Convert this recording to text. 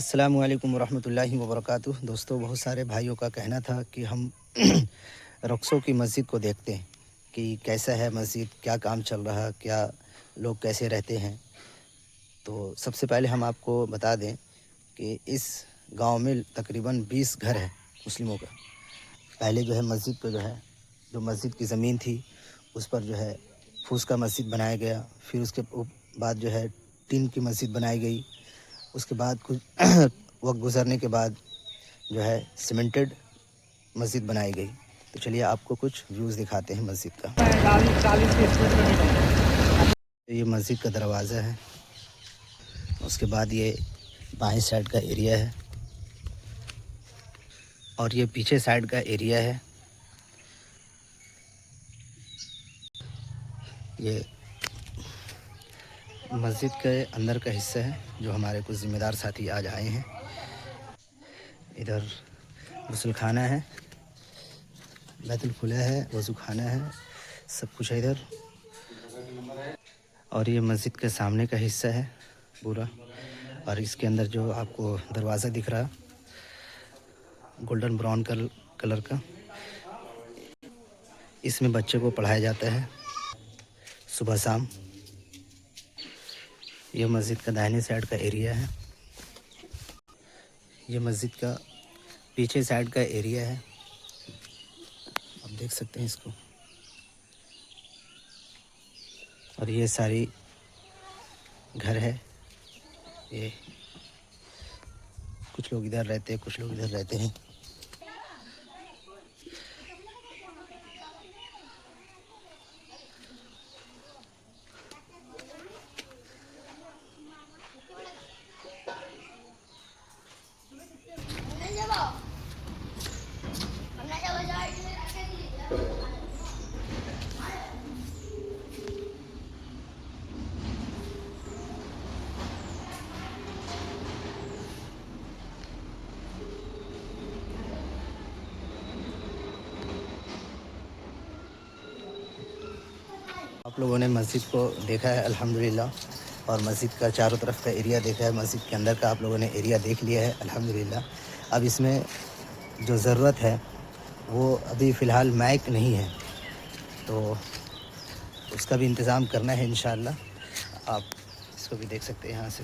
अस्सलामुअलैकुम वरहमतुल्लाहि वबरकातुह। दोस्तों, बहुत सारे भाइयों का कहना था कि हम रक्सों की मस्जिद को देखते हैं कि कैसा है मस्जिद, क्या काम चल रहा, क्या लोग कैसे रहते हैं। तो सबसे पहले हम आपको बता दें कि इस गांव में तकरीबन 20 घर है मुस्लिमों का। पहले जो है मस्जिद पे जो मस्जिद की ज़मीन थी उस पर फूस का मस्जिद बनाया गया। फिर उसके बाद टीन की मस्जिद बनाई गई। उसके बाद कुछ वक्त गुजरने के बाद सीमेंटेड मस्जिद बनाई गई। तो चलिए आपको कुछ व्यूज़ दिखाते हैं मस्जिद का। 40 की स्पीड में। ये मस्जिद का दरवाज़ा है। उसके बाद ये बाएं साइड का एरिया है और ये पीछे साइड का एरिया है। ये मस्जिद के अंदर का हिस्सा है जो हमारे कुछ ज़िम्मेदार साथी आज आए हैं। इधर गुस्ल खाना है, बैतुल खुला है, वज़ू खाना है, सब कुछ है इधर। और ये मस्जिद के सामने का हिस्सा है पूरा। और इसके अंदर जो आपको दरवाज़ा दिख रहा गोल्डन ब्राउन कलर का, इसमें बच्चे को पढ़ाया जाता है सुबह शाम। ये मस्जिद का दाहिने साइड का एरिया है। ये मस्जिद का पीछे साइड का एरिया है, आप देख सकते हैं इसको। और ये सारी घर है। ये कुछ लोग इधर रहते हैं, कुछ लोग इधर रहते हैं। आप लोगों ने मस्जिद को देखा है अल्हम्दुलिल्लाह, और मस्जिद का चारों तरफ का एरिया देखा है। मस्जिद के अंदर का आप लोगों ने एरिया देख लिया है अल्हम्दुलिल्लाह। अब इसमें जो ज़रूरत है वो अभी फ़िलहाल माइक नहीं है, तो उसका भी इंतज़ाम करना है इंशाअल्लाह। आप इसको भी देख सकते हैं यहाँ से।